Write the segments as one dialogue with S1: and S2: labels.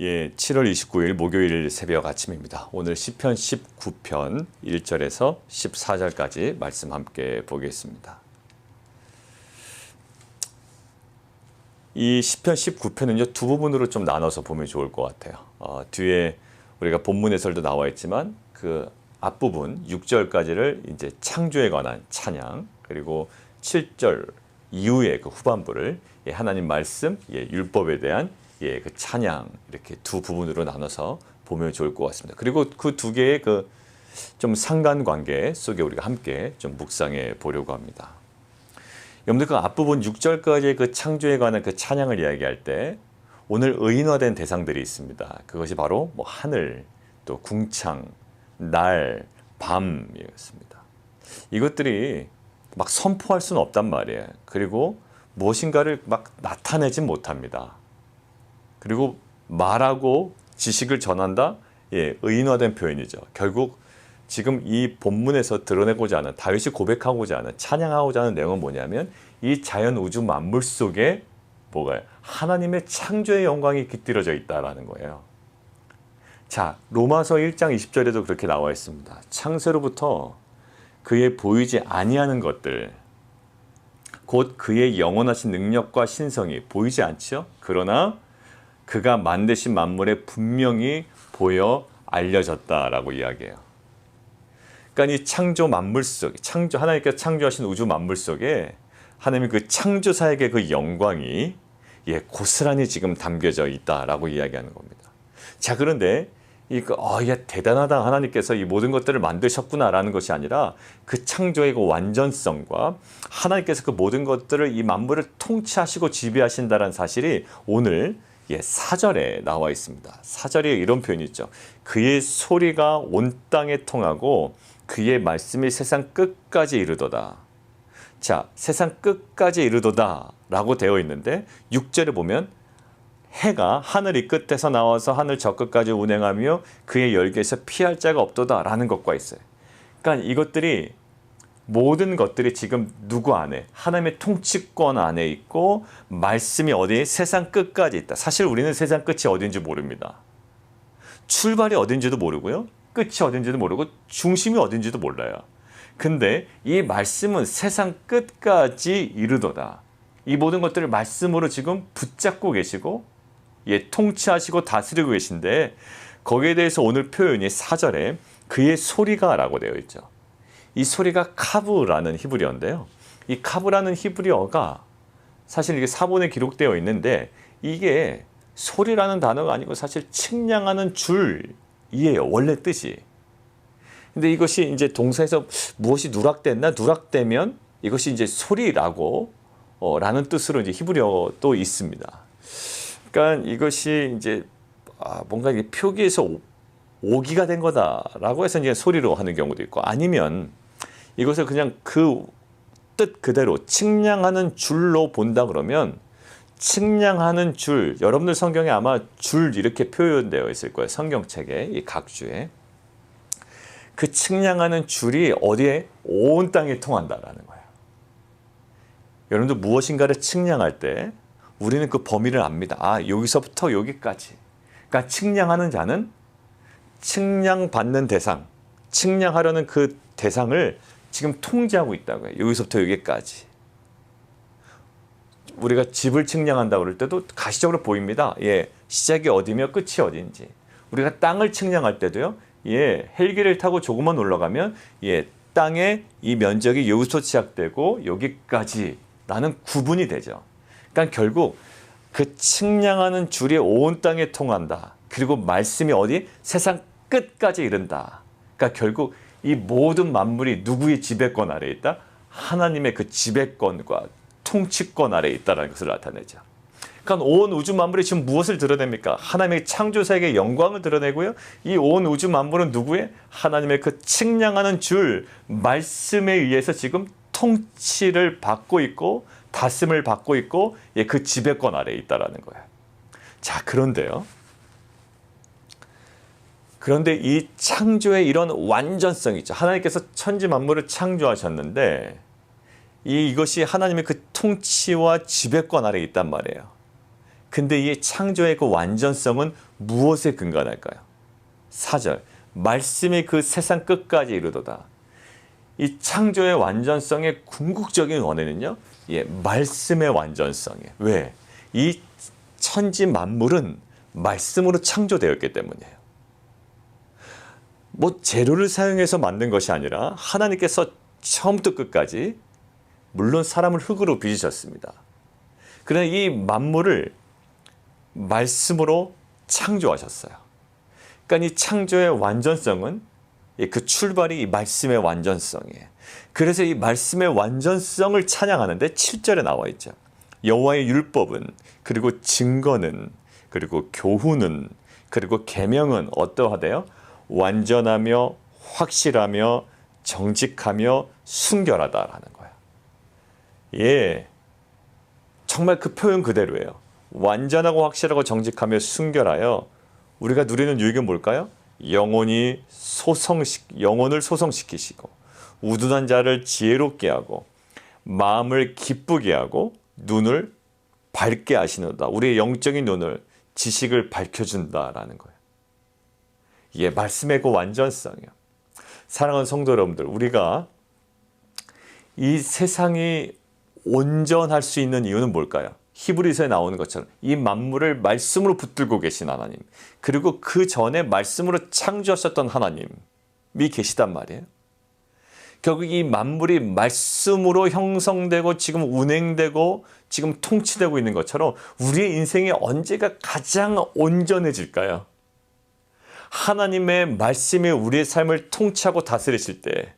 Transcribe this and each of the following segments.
S1: 7월 29일 목요일 새벽 아침입니다. 오늘 시편 19편 1절에서 14절까지 말씀 함께 보겠습니다. 이 시편 19편은요, 두 부분으로 좀 나눠서 보면 좋을 것 같아요. 뒤에 우리가 본문에서도 나와 있지만 그 앞부분 6절까지를 이제 창조에 관한 찬양, 그리고 7절 이후의 그 후반부를 하나님 말씀, 율법에 대한 그 찬양, 이렇게 두 부분으로 나눠서 보면 좋을 것 같습니다. 그리고 그 두 개의 그 좀 상관관계 속에 우리가 함께 좀 묵상해 보려고 합니다. 여러분들 그 앞부분 6절까지의 그 창조에 관한 그 찬양을 이야기할 때 오늘 의인화된 대상들이 있습니다. 그것이 바로 뭐 하늘, 또 궁창, 날, 밤이었습니다. 이것들이 막 선포할 수는 없단 말이에요. 그리고 무엇인가를 막 나타내지 못합니다. 그리고 말하고 지식을 전한다? 의인화된 표현이죠. 결국 지금 이 본문에서 드러내고자 하는, 다윗이 고백하고자 하는, 찬양하고자 하는 내용은 뭐냐면 이 자연 우주 만물 속에 뭐가요? 하나님의 창조의 영광이 깃들어져 있다라는 거예요. 자, 로마서 1장 20절에도 그렇게 나와 있습니다. 창세로부터 그의 보이지 아니하는 것들, 곧 그의 영원하신 능력과 신성이 보이지 않죠? 그러나 그가 만드신 만물에 분명히 보여 알려졌다라고 이야기해요. 그러니까 이 창조 만물 속에, 하나님께서 창조하신 우주 만물 속에 하나님의 그 창조사에게 그 영광이 고스란히 지금 담겨져 있다라고 이야기하는 겁니다. 자, 그런데 대단하다, 하나님께서 이 모든 것들을 만드셨구나라는 것이 아니라 그 창조의 그 완전성과 하나님께서 그 모든 것들을, 이 만물을 통치하시고 지배하신다는 사실이 오늘 4절에 나와 있습니다. 4절에 이런 표현이 있죠. 그의 소리가 온 땅에 통하고 그의 말씀이 세상 끝까지 이르도다. 자, 세상 끝까지 이르도다 라고 되어 있는데 6절에 보면 해가 하늘 이 끝에서 나와서 하늘 저 끝까지 운행하며 그의 열기에서 피할 자가 없도다 라는 것과 있어요. 그러니까 이것들이, 모든 것들이 지금 누구 안에, 하나님의 통치권 안에 있고 말씀이 어디에, 세상 끝까지 있다. 사실 우리는 세상 끝이 어딘지 모릅니다. 출발이 어딘지도 모르고요, 끝이 어딘지도 모르고 중심이 어딘지도 몰라요. 근데 이 말씀은 세상 끝까지 이르도다. 이 모든 것들을 말씀으로 지금 붙잡고 계시고 통치하시고 다스리고 계신데, 거기에 대해서 오늘 표현이 4절에 그의 소리가 라고 되어 있죠. 이 소리가 카브라는 히브리어인데요. 이 카브라는 히브리어가 사실 이게 사본에 기록되어 있는데, 이게 소리라는 단어가 아니고 사실 측량하는 줄이에요, 원래 뜻이. 근데 이것이 이제 동사에서 무엇이 누락됐나? 누락되면 이것이 이제 소리라고 라는 뜻으로 이제 히브리어도 있습니다. 그러니까 이것이 이제 뭔가 이게 표기에서 오기가 된 거다라고 해서 이제 소리로 하는 경우도 있고, 아니면 이것을 그냥 그 뜻 그대로 측량하는 줄로 본다 그러면, 측량하는 줄, 여러분들 성경에 아마 줄 이렇게 표현되어 있을 거예요. 성경책에, 이 각주에. 그 측량하는 줄이 어디에? 온 땅에 통한다라는 거예요. 여러분들 무엇인가를 측량할 때 우리는 그 범위를 압니다. 여기서부터 여기까지. 그러니까 측량하는 자는 측량받는 대상, 측량하려는 그 대상을 지금 통제하고 있다고 해요. 여기서부터 여기까지. 우리가 집을 측량한다고 그럴 때도 가시적으로 보입니다. 시작이 어디며 끝이 어딘지. 우리가 땅을 측량할 때도요, 헬기를 타고 조금만 올라가면 땅의 이 면적이 여기서 시작되고 여기까지라는 구분이 되죠. 그러니까 결국 그 측량하는 줄이 온 땅에 통한다. 그리고 말씀이 어디? 세상 끝까지 이른다. 그러니까 결국 이 모든 만물이 누구의 지배권 아래에 있다? 하나님의 그 지배권과 통치권 아래에 있다는 것을 나타내죠. 그러니까 온 우주 만물이 지금 무엇을 드러냅니까? 하나님의 창조세계의 영광을 드러내고요. 이 온 우주 만물은 누구의? 하나님의 그 측량하는 줄, 말씀에 의해서 지금 통치를 받고 있고 다스림을 받고 있고 그 지배권 아래에 있다라는 거예요. 자, 그런데 이 창조의 이런 완전성이 있죠. 하나님께서 천지 만물을 창조하셨는데 이것이 하나님의 그 통치와 지배권 아래에 있단 말이에요. 근데 이 창조의 그 완전성은 무엇에 근거할까요? 4절 말씀이 그 세상 끝까지 이르도다. 이 창조의 완전성의 궁극적인 원인은요, 말씀의 완전성이에요. 왜? 이 천지 만물은 말씀으로 창조되었기 때문이에요. 뭐 재료를 사용해서 만든 것이 아니라 하나님께서 처음부터 끝까지 물론 사람을 흙으로 빚으셨습니다. 그러나 이 만물을 말씀으로 창조하셨어요. 그러니까 이 창조의 완전성은 그 출발이 이 말씀의 완전성이에요. 그래서 이 말씀의 완전성을 찬양하는데 7절에 나와 있죠. 여호와의 율법은, 그리고 증거는, 그리고 교훈은, 그리고 계명은 어떠하대요? 완전하며 확실하며 정직하며 순결하다라는 거예요. 예, 정말 그 표현 그대로예요. 완전하고 확실하고 정직하며 순결하여 우리가 누리는 유익은 뭘까요? 영혼을 소성시키시고 우둔한 자를 지혜롭게 하고 마음을 기쁘게 하고 눈을 밝게 하시는다. 우리의 영적인 눈을, 지식을 밝혀준다라는 거예요. 이게 말씀의 그 완전성이에요. 사랑하는 성도 여러분들, 우리가 이 세상이 온전할 수 있는 이유는 뭘까요? 히브리서에 나오는 것처럼 이 만물을 말씀으로 붙들고 계신 하나님, 그리고 그 전에 말씀으로 창조하셨던 하나님이 계시단 말이에요. 결국 이 만물이 말씀으로 형성되고 지금 운행되고 지금 통치되고 있는 것처럼 우리의 인생이 언제가 가장 온전해질까요? 하나님의 말씀이 우리의 삶을 통치하고 다스리실 때,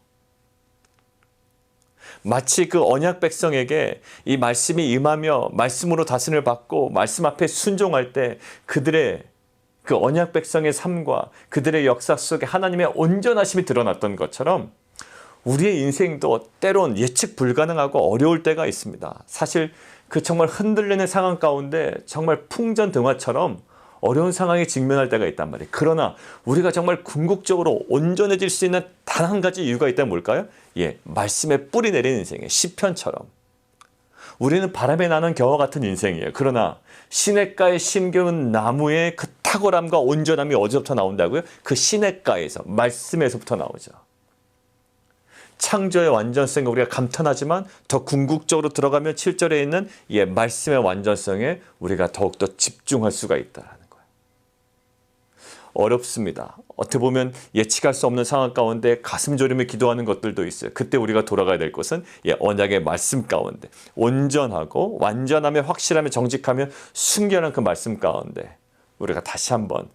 S1: 마치 그 언약 백성에게 이 말씀이 임하며 말씀으로 다스림을 받고 말씀 앞에 순종할 때 그들의 그 언약 백성의 삶과 그들의 역사 속에 하나님의 온전하심이 드러났던 것처럼 우리의 인생도 때론 예측 불가능하고 어려울 때가 있습니다. 사실 그 정말 흔들리는 상황 가운데 정말 풍전등화처럼 어려운 상황에 직면할 때가 있단 말이에요. 그러나 우리가 정말 궁극적으로 온전해질 수 있는 단 한 가지 이유가 있다면 뭘까요? 말씀에 뿌리 내리는 인생이에요. 시편처럼. 우리는 바람에 나는 겨와 같은 인생이에요. 그러나 시냇가에 심겨운 나무의 그 탁월함과 온전함이 어디서부터 나온다고요? 그 시냇가에서, 말씀에서부터 나오죠. 창조의 완전성을 우리가 감탄하지만 더 궁극적으로 들어가면 7절에 있는 말씀의 완전성에 우리가 더욱더 집중할 수가 있다는 거예요. 어렵습니다. 어떻게 보면 예측할 수 없는 상황 가운데 가슴 졸이며 기도하는 것들도 있어요. 그때 우리가 돌아가야 될 것은 언약의 말씀 가운데 온전하고 완전하며 확실하며 정직하며 순결한 그 말씀 가운데 우리가 다시 한번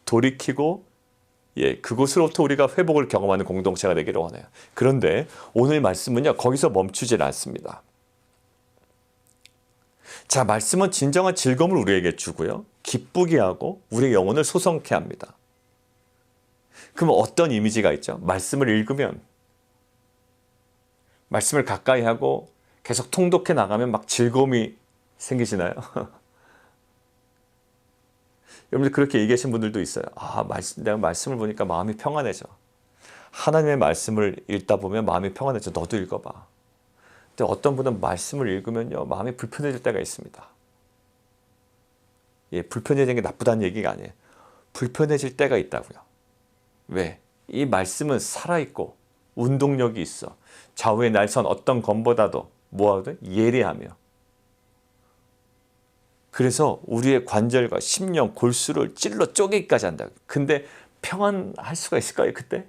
S1: 돌이키고 그곳으로부터 우리가 회복을 경험하는 공동체가 되기를 원해요. 그런데 오늘 말씀은요, 거기서 멈추질 않습니다. 자, 말씀은 진정한 즐거움을 우리에게 주고요, 기쁘게 하고 우리의 영혼을 소성케 합니다. 그럼 어떤 이미지가 있죠? 말씀을 읽으면, 말씀을 가까이 하고 계속 통독해 나가면 막 즐거움이 생기시나요? 여러분들 그렇게 얘기하신 분들도 있어요. 내가 말씀을 보니까 마음이 평안해져. 하나님의 말씀을 읽다 보면 마음이 평안해져. 너도 읽어봐. 근데 어떤 분은 말씀을 읽으면요, 마음이 불편해질 때가 있습니다. 불편해지는 게 나쁘다는 얘기가 아니에요. 불편해질 때가 있다고요. 왜? 이 말씀은 살아있고 운동력이 있어. 좌우의 날선 어떤 검보다도 뭐하거든? 예리하며. 그래서 우리의 관절과 심령, 골수를 찔러 쪼개기까지 한다. 근데 평안할 수가 있을까요, 그때?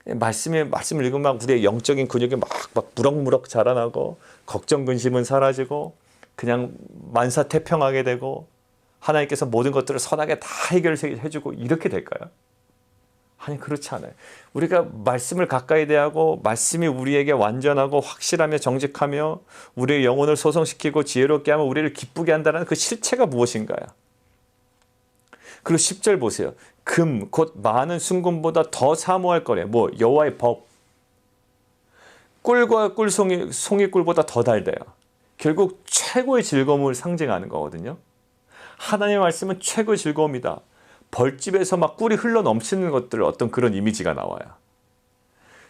S1: 말씀을 읽으면 우리의 영적인 근육이 막 무럭무럭 자라나고 걱정 근심은 사라지고 그냥 만사태평하게 되고 하나님께서 모든 것들을 선하게 다 해결해주고 이렇게 될까요? 아니, 그렇지 않아요. 우리가 말씀을 가까이 대하고 말씀이 우리에게 완전하고 확실하며 정직하며 우리의 영혼을 소성시키고 지혜롭게 하며 우리를 기쁘게 한다는 그 실체가 무엇인가요? 그리고 10절 보세요. 금 곧 많은 순금보다 더 사모할 거래. 여호와의 법. 꿀과 송이꿀보다 더 달대요. 결국 최고의 즐거움을 상징하는 거거든요. 하나님의 말씀은 최고의 즐거움이다. 벌집에서 막 꿀이 흘러 넘치는 것들, 어떤 그런 이미지가 나와요.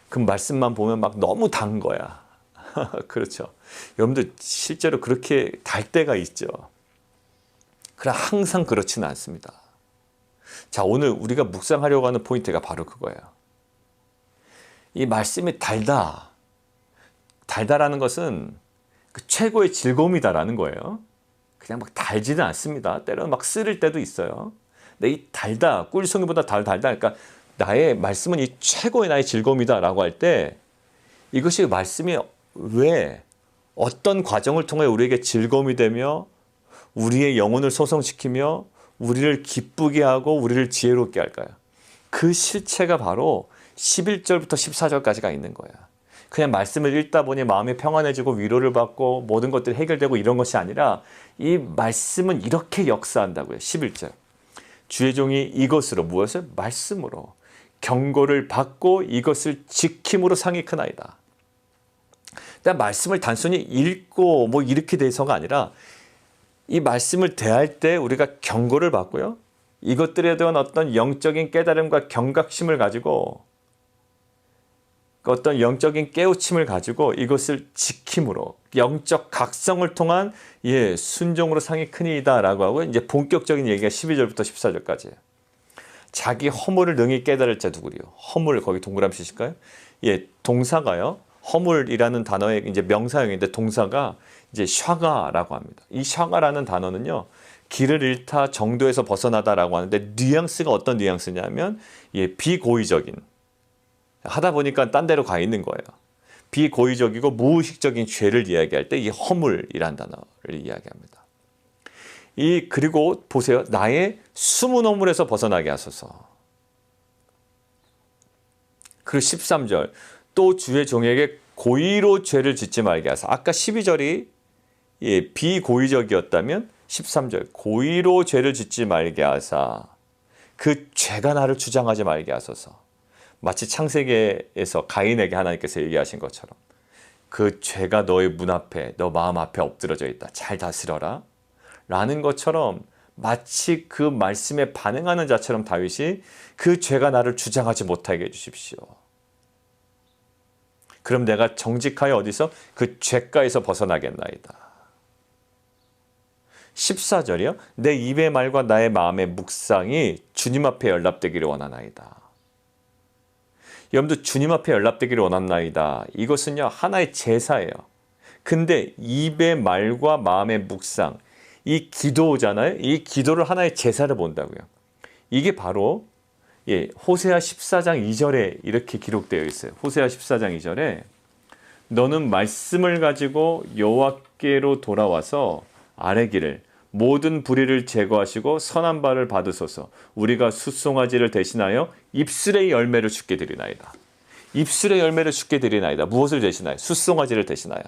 S1: 그 말씀만 보면 막 너무 단 거야. 그렇죠. 여러분들 실제로 그렇게 달 때가 있죠. 그러나 항상 그렇지는 않습니다. 자, 오늘 우리가 묵상하려고 하는 포인트가 바로 그거예요. 이 말씀이 달다. 달다라는 것은 그 최고의 즐거움이다라는 거예요. 그냥 막 달지는 않습니다. 때로는 막 쓰릴 때도 있어요. 근데 이 달다, 꿀송이보다 달다. 그러니까 나의 말씀은 이 최고의 나의 즐거움이다라고 할 때 이것이 말씀이 왜 어떤 과정을 통해 우리에게 즐거움이 되며 우리의 영혼을 소성시키며 우리를 기쁘게 하고 우리를 지혜롭게 할까요? 그 실체가 바로 11절부터 14절까지가 있는 거예요. 그냥 말씀을 읽다 보니 마음이 평안해지고 위로를 받고 모든 것들이 해결되고 이런 것이 아니라 이 말씀은 이렇게 역사한다고요. 11절. 주의 종이 이것으로 무엇을? 말씀으로 경고를 받고 이것을 지킴으로 상이 크나이다. 그러니까 말씀을 단순히 읽고 뭐 이렇게 돼서가 아니라 이 말씀을 대할 때 우리가 경고를 받고요. 이것들에 대한 어떤 영적인 깨달음과 경각심을 가지고 어떤 영적인 깨우침을 가지고 이것을 지킴으로 영적 각성을 통한 순종으로 상이 크니이다라고 하고 이제 본격적인 얘기가 12절부터 14절까지예요. 자기 허물을 능히 깨달을 자 누구리요? 허물 거기 동그라미 치실까요? 동사가요. 허물이라는 단어의 이제 명사형인데 동사가 이제 샤가라고 합니다. 이 샤가라는 단어는요. 길을 잃다 정도에서 벗어나다라고 하는데 뉘앙스가 어떤 뉘앙스냐면 비고의적인 하다 보니까 딴 데로 가 있는 거예요. 비고의적이고 무의식적인 죄를 이야기할 때 이 허물이란 단어를 이야기합니다. 그리고 보세요. 나의 숨은 허물에서 벗어나게 하소서. 그리고 13절 또 주의 종에게 고의로 죄를 짓지 말게 하소서. 아까 12절이 비고의적이었다면 13절 고의로 죄를 짓지 말게 하사 그 죄가 나를 주장하지 말게 하소서. 마치 창세기에서 가인에게 하나님께서 얘기하신 것처럼 그 죄가 너의 문 앞에 너 마음 앞에 엎드러져 있다. 잘 다스려라. 라는 것처럼 마치 그 말씀에 반응하는 자처럼 다윗이 그 죄가 나를 주장하지 못하게 해주십시오. 그럼 내가 정직하여 어디서? 그 죄가에서 벗어나겠나이다. 14절이요. 내 입의 말과 나의 마음의 묵상이 주님 앞에 연락되기를 원하나이다. 여러분들 주님 앞에 연락되기를 원하나이다. 이것은요 하나의 제사예요. 근데 입의 말과 마음의 묵상 이 기도잖아요. 이 기도를 하나의 제사를 본다고요. 이게 바로 호세아 14장 2절에 이렇게 기록되어 있어요. 호세아 14장 2절에 너는 말씀을 가지고 여호와께로 돌아와서 아뢰기를 모든 불의를 제거하시고 선한 바를 받으소서. 우리가 숫송아지를 대신하여 입술의 열매를 주게 드리나이다. 입술의 열매를 주게 드리나이다. 무엇을 대신하여? 숫송아지를 대신하여.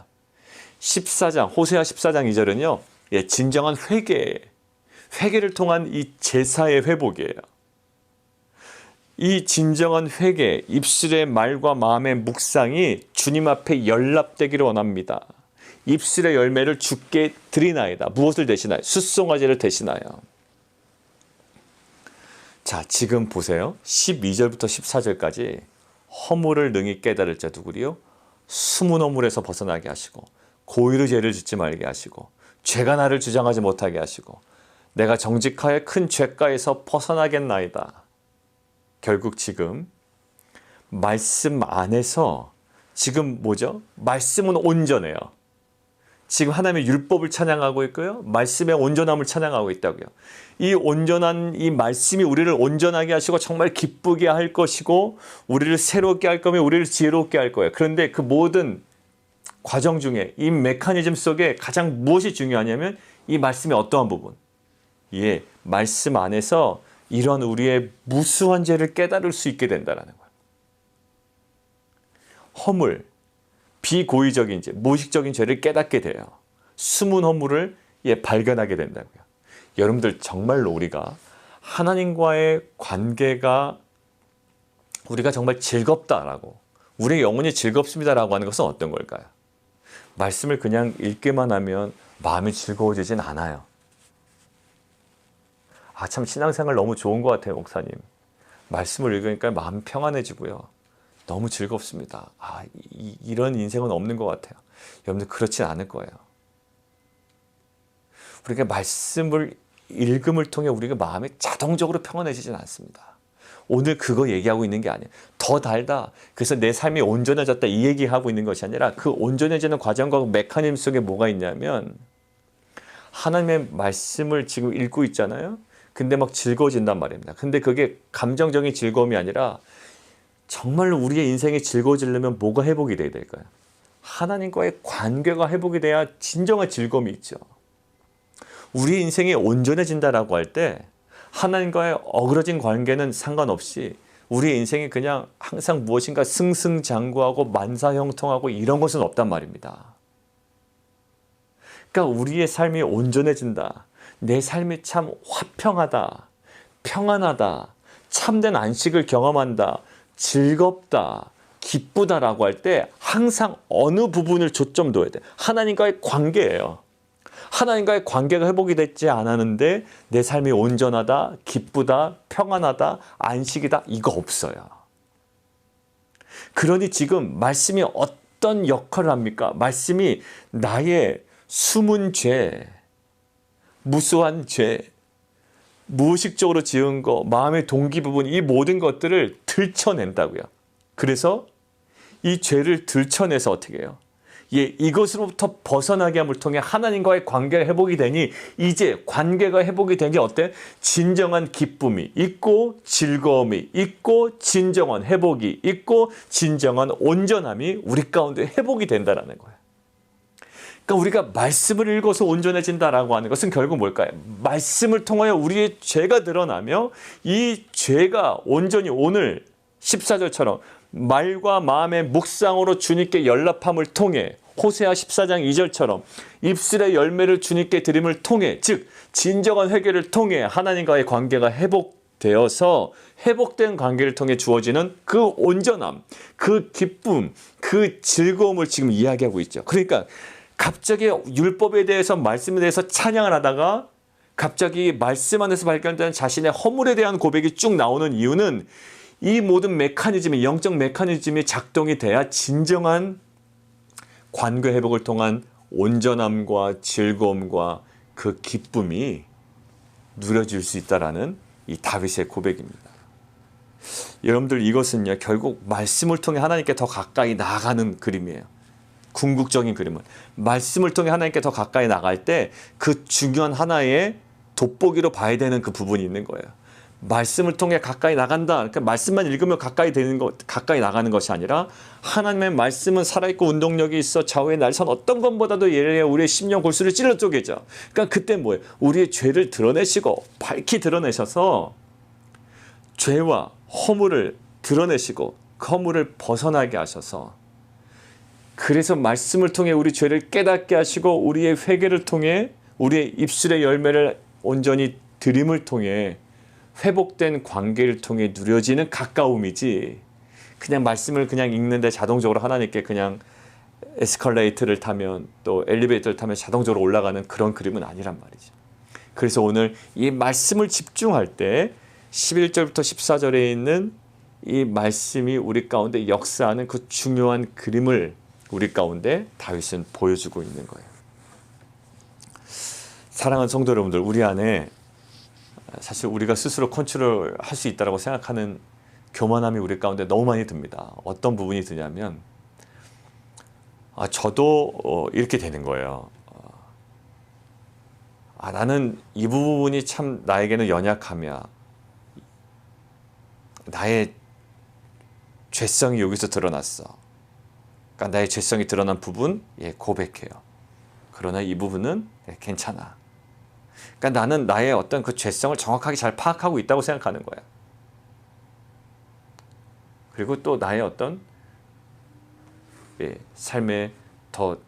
S1: 14장 호세아 14장 2절은요. 진정한 회개를 통한 이 제사의 회복이에요. 이 진정한 회개, 입술의 말과 마음의 묵상이 주님 앞에 연락되기를 원합니다. 입술의 열매를 주께 드리나이다. 무엇을 대신하여? 숫송아지를 대신하여. 자, 지금 보세요. 12절부터 14절까지 허물을 능히 깨달을 자 누구리요? 숨은 허물에서 벗어나게 하시고 고의로 죄를 짓지 말게 하시고 죄가 나를 주장하지 못하게 하시고 내가 정직하여 큰 죄가에서 벗어나겠나이다. 결국 지금 말씀 안에서 지금 뭐죠? 말씀은 온전해요. 지금 하나님의 율법을 찬양하고 있고요. 말씀의 온전함을 찬양하고 있다고요. 이 온전한 이 말씀이 우리를 온전하게 하시고 정말 기쁘게 할 것이고 우리를 새롭게 할 거며 우리를 지혜롭게 할 거예요. 그런데 그 모든 과정 중에 이 메커니즘 속에 가장 무엇이 중요하냐면 이 말씀의 어떠한 부분. 말씀 안에서 이런 우리의 무수한 죄를 깨달을 수 있게 된다는 거예요. 허물, 비고의적인 죄, 무의식적인 죄를 깨닫게 돼요. 숨은 허물을 발견하게 된다고요. 여러분들 정말로 우리가 하나님과의 관계가 우리가 정말 즐겁다라고 우리의 영혼이 즐겁습니다라고 하는 것은 어떤 걸까요? 말씀을 그냥 읽기만 하면 마음이 즐거워지진 않아요. 참 신앙생활 너무 좋은 것 같아요, 목사님. 말씀을 읽으니까 마음이 평안해지고요. 너무 즐겁습니다. 이런 인생은 없는 것 같아요. 여러분들 그렇진 않을 거예요. 우리가 말씀을 읽음을 통해 우리가 마음이 자동적으로 평안해지진 않습니다. 오늘 그거 얘기하고 있는 게 아니에요. 더 달다. 그래서 내 삶이 온전해졌다 이 얘기하고 있는 것이 아니라 그 온전해지는 과정과 메커니즘 속에 뭐가 있냐면 하나님의 말씀을 지금 읽고 있잖아요. 근데 막 즐거워진단 말입니다. 근데 그게 감정적인 즐거움이 아니라 정말로 우리의 인생이 즐거워지려면 뭐가 회복이 돼야 될까요? 하나님과의 관계가 회복이 돼야 진정한 즐거움이 있죠. 우리 인생이 온전해진다라고 할 때 하나님과의 어그러진 관계는 상관없이 우리의 인생이 그냥 항상 무엇인가 승승장구하고 만사형통하고 이런 것은 없단 말입니다. 그러니까 우리의 삶이 온전해진다. 내 삶이 참 화평하다. 평안하다. 참된 안식을 경험한다. 즐겁다. 기쁘다라고 할 때 항상 어느 부분을 초점 둬야 돼. 하나님과의 관계예요. 하나님과의 관계가 회복이 되지 않았는데 내 삶이 온전하다, 기쁘다, 평안하다, 안식이다 이거 없어요. 그러니 지금 말씀이 어떤 역할을 합니까? 말씀이 나의 숨은 죄, 무수한 죄, 무의식적으로 지은 거, 마음의 동기 부분 이 모든 것들을 들춰낸다고요. 그래서 이 죄를 들춰내서 어떻게 해요? 이것으로부터 벗어나게 함을 통해 하나님과의 관계가 회복이 되니 이제 관계가 회복이 된 게 어때? 진정한 기쁨이 있고 즐거움이 있고 진정한 회복이 있고 진정한 온전함이 우리 가운데 회복이 된다는 거예요. 그러니까 우리가 말씀을 읽어서 온전해진다라고 하는 것은 결국 뭘까요? 말씀을 통하여 우리의 죄가 드러나며 이 죄가 온전히 오늘 14절처럼 말과 마음의 묵상으로 주님께 연락함을 통해 호세아 14장 2절처럼 입술의 열매를 주님께 드림을 통해 즉 진정한 회개를 통해 하나님과의 관계가 회복되어서 회복된 관계를 통해 주어지는 그 온전함, 그 기쁨, 그 즐거움을 지금 이야기하고 있죠. 그러니까 갑자기 율법에 대해서 말씀에 대해서 찬양을 하다가 갑자기 말씀 안에서 발견되는 자신의 허물에 대한 고백이 쭉 나오는 이유는 이 모든 메커니즘이 영적 메커니즘이 작동이 돼야 진정한 관계 회복을 통한 온전함과 즐거움과 그 기쁨이 누려질 수 있다라는 이 다윗의 고백입니다. 여러분들 이것은요 결국 말씀을 통해 하나님께 더 가까이 나아가는 그림이에요. 궁극적인 그림은 말씀을 통해 하나님께 더 가까이 나갈 때 그 중요한 하나의 돋보기로 봐야 되는 그 부분이 있는 거예요. 말씀을 통해 가까이 나간다. 그러니까 말씀만 읽으면 가까이 되는 것, 가까이 나가는 것이 아니라 하나님의 말씀은 살아있고 운동력이 있어 좌우의 날선 어떤 것보다도 예리해 우리의 심령 골수를 찔러 쪼개죠. 그러니까 그때 뭐예요? 우리의 죄를 드러내시고 밝히 드러내셔서 죄와 허물을 드러내시고 그 허물을 벗어나게 하셔서 그래서 말씀을 통해 우리 죄를 깨닫게 하시고 우리의 회개를 통해 우리의 입술의 열매를 온전히 드림을 통해 회복된 관계를 통해 누려지는 가까움이지 그냥 말씀을 그냥 읽는데 자동적으로 하나님께 그냥 에스컬레이터를 타면 또 엘리베이터를 타면 자동적으로 올라가는 그런 그림은 아니란 말이죠. 그래서 오늘 이 말씀을 집중할 때 11절부터 14절에 있는 이 말씀이 우리 가운데 역사하는 그 중요한 그림을 우리 가운데 다윗은 보여주고 있는 거예요. 사랑하는 성도 여러분들, 우리 안에 사실 우리가 스스로 컨트롤 할 수 있다고 생각하는 교만함이 우리 가운데 너무 많이 듭니다. 어떤 부분이 드냐면 저도 이렇게 되는 거예요. 나는 이 부분이 참 나에게는 연약함이야. 나의 죄성이 여기서 드러났어. 그러니까 나의 죄성이 드러난 부분 고백해요. 그러나 이 부분은 괜찮아. 그러니까 나는 나의 어떤 그 죄성을 정확하게 잘 파악하고 있다고 생각하는 거야. 그리고 또 나의 어떤 삶의 더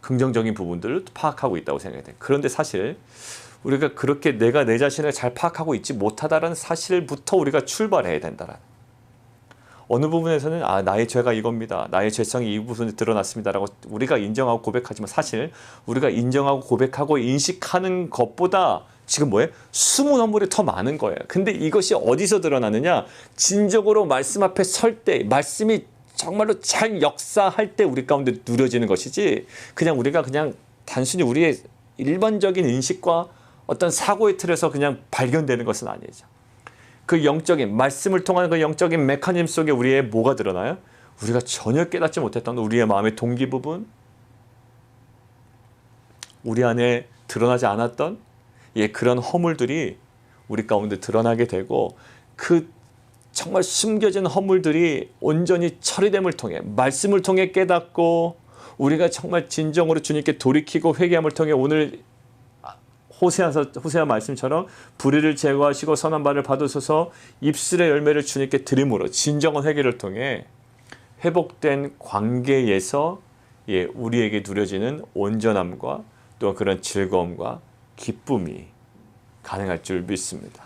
S1: 긍정적인 부분들을 파악하고 있다고 생각해야 돼. 그런데 사실 우리가 그렇게 내가 내 자신을 잘 파악하고 있지 못하다라는 사실부터 우리가 출발해야 된다라는. 어느 부분에서는 나의 죄가 이겁니다. 나의 죄성이 이 부분에 드러났습니다라고 우리가 인정하고 고백하지만 사실 우리가 인정하고 고백하고 인식하는 것보다 지금 뭐예요? 숨은 허물이 더 많은 거예요. 근데 이것이 어디서 드러나느냐? 진정으로 말씀 앞에 설 때, 말씀이 정말로 잘 역사할 때 우리 가운데 누려지는 것이지, 그냥 우리가 그냥 단순히 우리의 일반적인 인식과 어떤 사고의 틀에서 그냥 발견되는 것은 아니죠. 그 영적인 말씀을 통한 그 영적인 메커니즘 속에 우리의 뭐가 드러나요? 우리가 전혀 깨닫지 못했던 우리의 마음의 동기 부분, 우리 안에 드러나지 않았던 그런 허물들이 우리 가운데 드러나게 되고, 그 정말 숨겨진 허물들이 온전히 처리됨을 통해, 말씀을 통해 깨닫고, 우리가 정말 진정으로 주님께 돌이키고 회개함을 통해 오늘 호세아 말씀처럼 불의를 제거하시고 선한 바를 받으소서 입술의 열매를 주님께 드림으로 진정한 회개를 통해 회복된 관계에서 우리에게 누려지는 온전함과 또 그런 즐거움과 기쁨이 가능할 줄 믿습니다.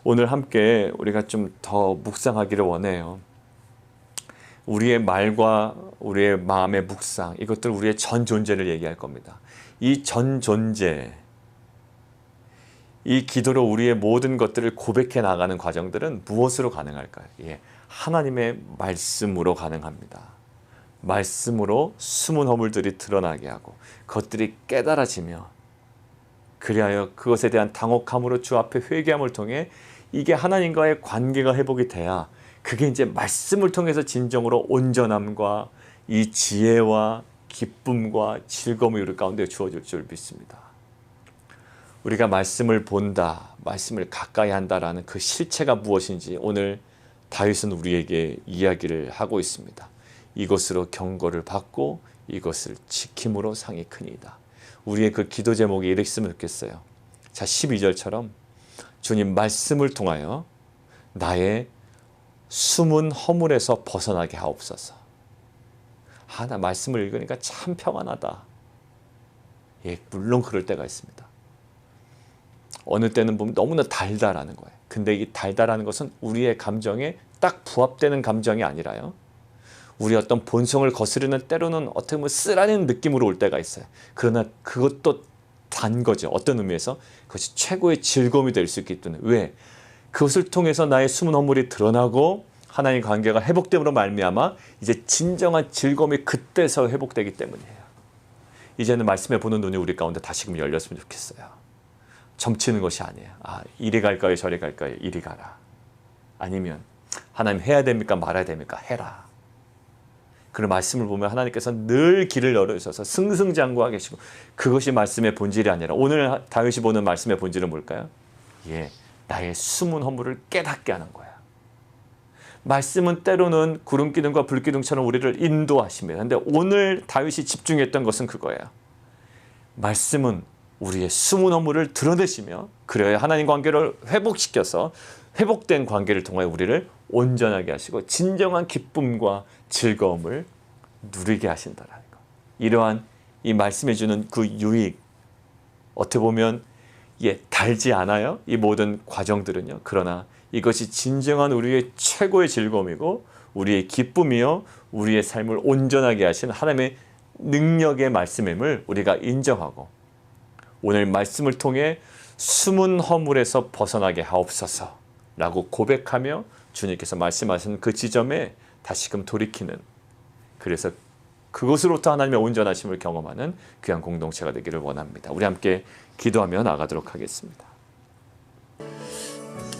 S1: 오늘 함께 우리가 좀 더 묵상하기를 원해요. 우리의 말과 우리의 마음의 묵상, 이것들 우리의 전 존재를 얘기할 겁니다. 이 전 존재, 이 기도로 우리의 모든 것들을 고백해 나가는 과정들은 무엇으로 가능할까요? 하나님의 말씀으로 가능합니다. 말씀으로 숨은 허물들이 드러나게 하고 그것들이 깨달아지며, 그리하여 그것에 대한 당혹함으로 주 앞에 회개함을 통해 이게 하나님과의 관계가 회복이 돼야, 그게 이제 말씀을 통해서 진정으로 온전함과 이 지혜와 기쁨과 즐거움이 우리 가운데 주어질 줄 믿습니다. 우리가 말씀을 본다, 말씀을 가까이 한다라는 그 실체가 무엇인지 오늘 다윗은 우리에게 이야기를 하고 있습니다. 이것으로 경고를 받고 이것을 지킴으로 상이 크니이다. 우리의 그 기도 제목이 이렇게 있으면 좋겠어요. 자, 12절처럼 주님 말씀을 통하여 나의 숨은 허물에서 벗어나게 하옵소서. 나 말씀을 읽으니까 참 평안하다. 물론 그럴 때가 있습니다. 어느 때는 보면 너무나 달달하는 거예요. 근데 이 달달하는 것은 우리의 감정에 딱 부합되는 감정이 아니라요, 우리 어떤 본성을 거스르는, 때로는 어떻게 보면 쓰라린 느낌으로 올 때가 있어요. 그러나 그것도 단 거죠. 어떤 의미에서 그것이 최고의 즐거움이 될 수 있기 때문에. 왜? 그것을 통해서 나의 숨은 허물이 드러나고 하나님의 관계가 회복됨으로 말미암아 이제 진정한 즐거움이 그때서 회복되기 때문이에요. 이제는 말씀에 보는 눈이 우리 가운데 다시금 열렸으면 좋겠어요. 점치는 것이 아니에요. 이리 갈까요? 저리 갈까요? 이리 가라. 아니면 하나님 해야 됩니까? 말아야 됩니까? 해라. 그런 말씀을 보면 하나님께서 늘 길을 열어주셔서 승승장구하 계시고, 그것이 말씀의 본질이 아니라, 오늘 다윗이 보는 말씀의 본질은 뭘까요? 나의 숨은 허물을 깨닫게 하는 거야. 말씀은 때로는 구름기둥과 불기둥처럼 우리를 인도하십니다. 그런데 오늘 다윗이 집중했던 것은 그거예요. 말씀은 우리의 숨은 허물을 드러내시며, 그래야 하나님 관계를 회복시켜서 회복된 관계를 통해 우리를 온전하게 하시고 진정한 기쁨과 즐거움을 누리게 하신다라는 것. 이러한 이 말씀해 주는 그 유익, 어떻게 보면 달지 않아요, 이 모든 과정들은요. 그러나 이것이 진정한 우리의 최고의 즐거움이고 우리의 기쁨이요, 우리의 삶을 온전하게 하신 하나님의 능력의 말씀임을 우리가 인정하고, 오늘 말씀을 통해 숨은 허물에서 벗어나게 하옵소서 라고 고백하며 주님께서 말씀하신 그 지점에 다시금 돌이키는, 그래서 그것으로부터 하나님의 온전하심을 경험하는 귀한 공동체가 되기를 원합니다. 우리 함께 기도하며 나가도록 하겠습니다.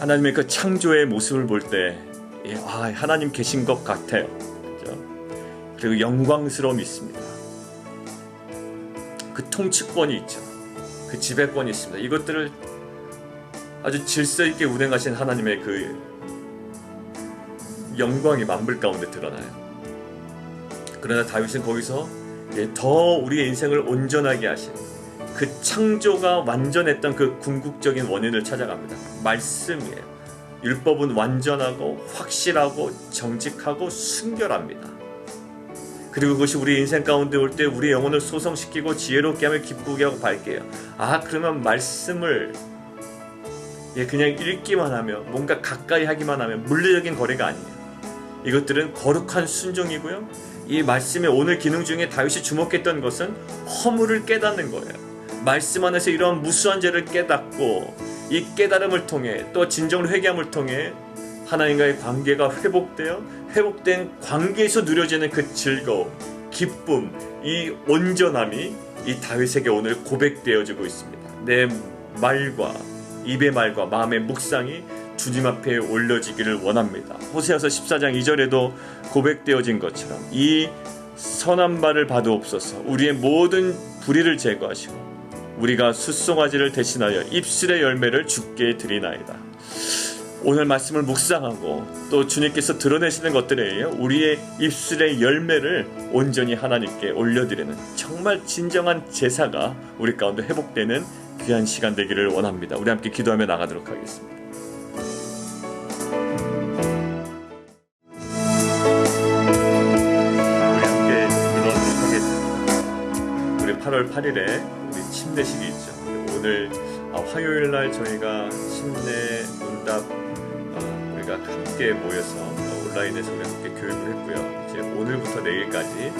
S1: 하나님의 그 창조의 모습을 볼 때 하나님 계신 것 같아요. 그렇죠? 그리고 영광스러움이 있습니다. 그 통치권이 있죠. 그 지배권이 있습니다. 이것들을 아주 질서 있게 운행하신 하나님의 그 영광이 만물 가운데 드러나요. 그러나 다윗은 거기서 더 우리의 인생을 온전하게 하신 그 창조가 완전했던 그 궁극적인 원인을 찾아갑니다. 말씀이에요. 율법은 완전하고 확실하고 정직하고 순결합니다. 그리고 그것이 우리 인생 가운데 올 때 우리 영혼을 소성시키고 지혜롭게 하며 기쁘게 하고 밝게 해요. 그러면 말씀을 그냥 읽기만 하며 뭔가 가까이 하기만 하면 물리적인 거래가 아니에요. 이것들은 거룩한 순종이고요. 이 말씀의 오늘 기능 중에 다윗이 주목했던 것은 허물을 깨닫는 거예요. 말씀 안에서 이런 무수한 죄를 깨닫고 이 깨달음을 통해 또 진정으로 회개함을 통해 하나님과의 관계가 회복된 관계에서 누려지는 그 즐거움, 기쁨, 이 온전함이 이 다윗에게 오늘 고백되어지고 있습니다. 내 말과 입의 말과 마음의 묵상이 주님 앞에 올려지기를 원합니다. 호세아서 14장 2절에도 고백되어진 것처럼 이 선한 바를 받으옵소서. 우리의 모든 불의를 제거하시고 우리가 숫송아지를 대신하여 입술의 열매를 주께 드리나이다. 오늘 말씀을 묵상하고 또 주님께서 드러내시는 것들에 의해 우리의 입술의 열매를 온전히 하나님께 올려드리는 정말 진정한 제사가 우리 가운데 회복되는 귀한 시간 되기를 원합니다. 우리 함께 기도하며 나가도록 하겠습니다. 우리 함께 기도하도록 하겠습니다. 우리 8월 8일에 우리 침례식이 있죠. 오늘 화요일 날 저희가 침례 문답 우리가 함께 모여서 온라인에서 우리 함께 교육을 했고요. 이제 오늘부터 내일까지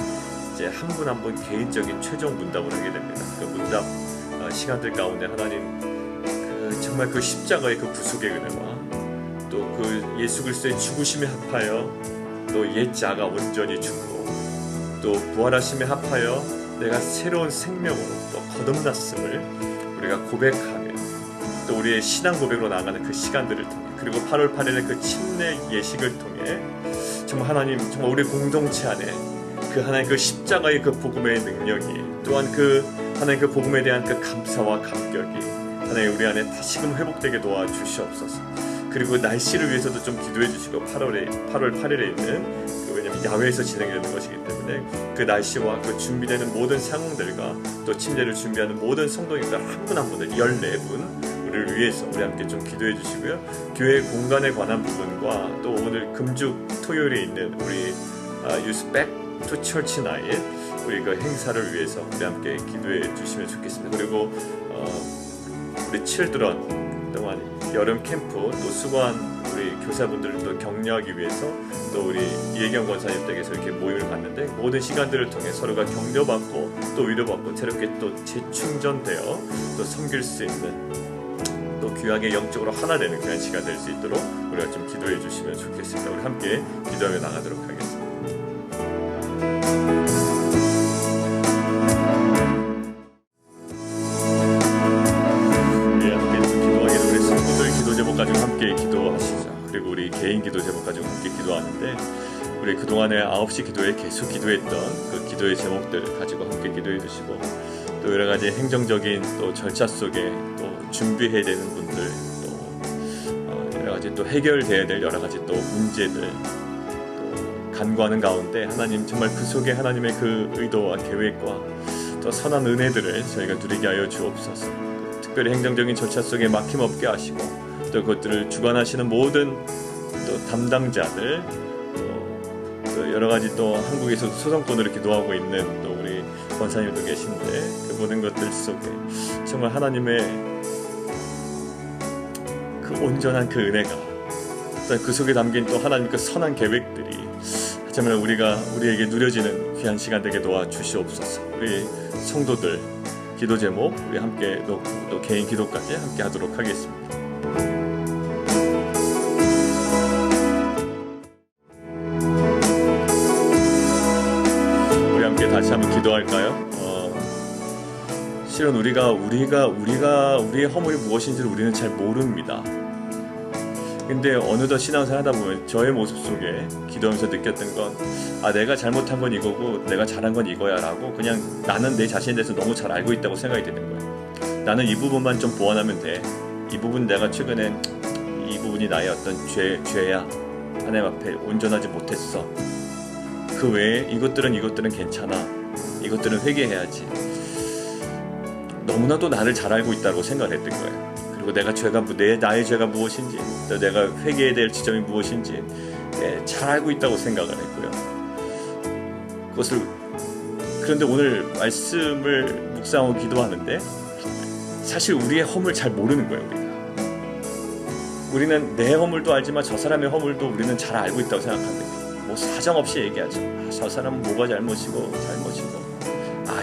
S1: 이제 한 분 한 분 개인적인 최종 문답을 하게 됩니다. 그 문답 시간들 가운데 하나님 정말 그 십자가의 그 구속의 은혜와 또 그 예수 그리스도의 죽으심에 합하여 또 옛 자가 온전히 죽고 또 부활하심에 합하여 내가 새로운 생명으로 또 거듭났음을 우리가 고백하며 또 우리의 신앙 고백으로 나아가는 그 시간들을 통해 그리고 8월 8일의 그 침례 예식을 통해 정말 하나님 정말 우리 공동체 안에 그 하나님 그 십자가의 그 복음의 능력이 또한 그 하나님 그 복음에 대한 그 감사와 감격이 하나님 우리 안에 다시금 회복되게 도와주시옵소서. 그리고 날씨를 위해서도 좀 기도해 주시고 8월 8일에 있는 왜냐면 야외에서 진행되는 것이기 때문에 그 날씨와 그 준비되는 모든 상황들과 또 침례를 준비하는 모든 성도님들 한 분 한 분을 14분 우리를 위해서 우리 함께 좀 기도해 주시고요. 교회 공간에 관한 부분과 또 오늘 금주 토요일에 있는 우리 유스 백 투 처치 나잇 우리 그 행사를 위해서 우리 함께 기도해 주시면 좋겠습니다. 그리고 우리 칠드런 동안 여름 캠프 또 수고한 우리 교사분들을 또 격려하기 위해서 또 우리 이혜경 권사님 댁에서 이렇게 모임을 갖는데 모든 시간들을 통해 서로가 격려받고 또 위로받고 새롭게 또 재충전되어 또 섬길 수 있는 또 귀하게 영적으로 하나 되는 그런 시간 될 수 있도록 우리가 좀 기도해 주시면 좋겠습니다. 우리 함께 기도하며 나가도록 하겠습니다. 그리고 우리 개인 기도 제목 가지고 함께 기도하는데 우리 그동안에 9시 기도에 계속 기도했던 그 기도의 제목들 가지고 함께 기도해 주시고 또 여러 가지 행정적인 또 절차 속에 또 준비해야 되는 분들 또 여러 가지 또 해결돼야 될 여러 가지 또 문제들 또 간구하는 가운데 하나님 정말 그 속에 하나님의 그 의도와 계획과 또 선한 은혜들을 저희가 누리게 하여 주옵소서. 특별히 행정적인 절차 속에 막힘없게 하시고 또 그것들을 주관하시는 모든 또 담당자들 또 여러 가지 또 한국에서 소상권으로 기도하고 있는 또 우리 권사님도 계신데 그 모든 것들 속에 정말 하나님의 그 온전한 그 은혜가 또 그 속에 담긴 또 하나님 그 선한 계획들이 정말 우리에게 누려지는 귀한 시간 되게 도와주시옵소서. 우리 성도들 기도 제목 우리 함께 놓고 또 개인 기도까지 함께 하도록 하겠습니다. 다시 한번 기도할까요? 실은 우리가 우리의 허물이 무엇인지를 우리는 잘 모릅니다. 근데 어느덧 신앙생활 하다 보면 저의 모습 속에 기도하면서 느꼈던 건 내가 잘못한 건 이거고 내가 잘한 건 이거야 라고 그냥 나는 내 자신에 대해서 너무 잘 알고 있다고 생각이 드는 거예요. 나는 이 부분만 좀 보완하면 돼. 이 부분 내가 최근에 이 부분이 나의 어떤 죄야. 하나님 앞에 온전하지 못했어. 그 외에 이것들은 괜찮아. 이것들은 회개해야지. 너무나도 나를 잘 알고 있다고 생각을 했던 거예요. 그리고 나의 죄가 무엇인지, 또 내가 회개해야 될 지점이 무엇인지 잘 알고 있다고 생각을 했고요. 그런데 오늘 말씀을 묵상하고 기도하는데 사실 우리의 허물 잘 모르는 거예요. 우리는 내 허물도 알지만 저 사람의 허물도 우리는 잘 알고 있다고 생각합니다. 뭐 사정없이 얘기하죠. 저 사람은 뭐가 잘못이고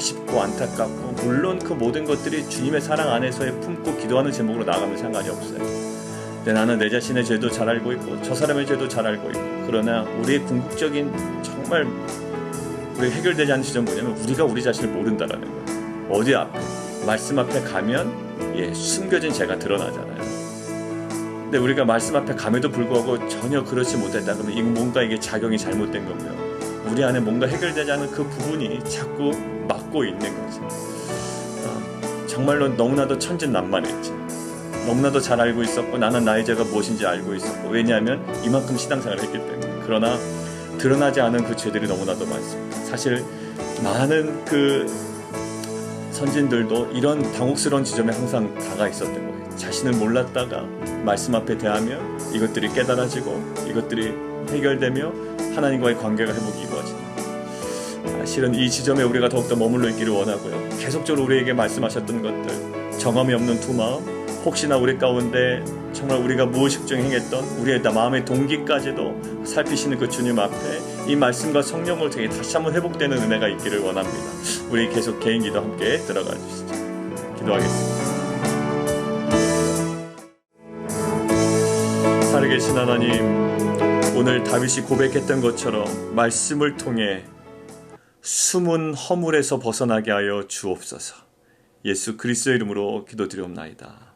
S2: 아쉽고 안타깝고, 물론 그 모든 것들이 주님의 사랑 안에서의 품고 기도하는 제목으로 나가면 상관이 없어요. 근데 나는 내 자신의 죄도 잘 알고 있고 저 사람의 죄도 잘 알고 있고, 그러나 우리의 궁극적인 정말 우리 해결되지 않는 지점은 뭐냐면 우리가 우리 자신을 모른다라는 거예요. 어디 앞에? 말씀 앞에 가면 숨겨진 죄가 드러나잖아요. 근데 우리가 말씀 앞에 감에도 불구하고 전혀 그렇지 못했다 그러면 이거 뭔가 이게 작용이 잘못된 거고요. 우리 안에 뭔가 해결되지 않은 그 부분이 자꾸 막고 있는 거죠. 정말로 너무나도 천진난만했지. 너무나도 잘 알고 있었고 나는 나의 죄가 무엇인지 알고 있었고, 왜냐하면 이만큼 신앙생활을 했기 때문에. 그러나 드러나지 않은 그 죄들이 너무나도 많습니다. 사실 많은 그 선진들도 이런 당혹스러운 지점에 항상 다가 있었던 거예요. 자신을 몰랐다가 말씀 앞에 대하면 이것들이 깨달아지고 이것들이 해결되며 하나님과의 관계가 회복이 이루어집니다. 사실은 이 지점에 우리가 더욱더 머물러 있기를 원하고요. 계속적으로 우리에게 말씀하셨던 것들, 정함이 없는 두 마음, 혹시나 우리 가운데 정말 우리가 무의식중에 행했던 우리의 마음의 동기까지도 살피시는 그 주님 앞에 이 말씀과 성령을 통해 다시 한번 회복되는 은혜가 있기를 원합니다. 우리 계속 개인 기도 함께 들어가 주시죠. 기도하겠습니다. 살아계신 하나님, 오늘 다윗이 고백했던 것처럼 말씀을 통해 숨은 허물에서 벗어나게 하여 주옵소서. 예수 그리스도의 이름으로 기도드리옵나이다.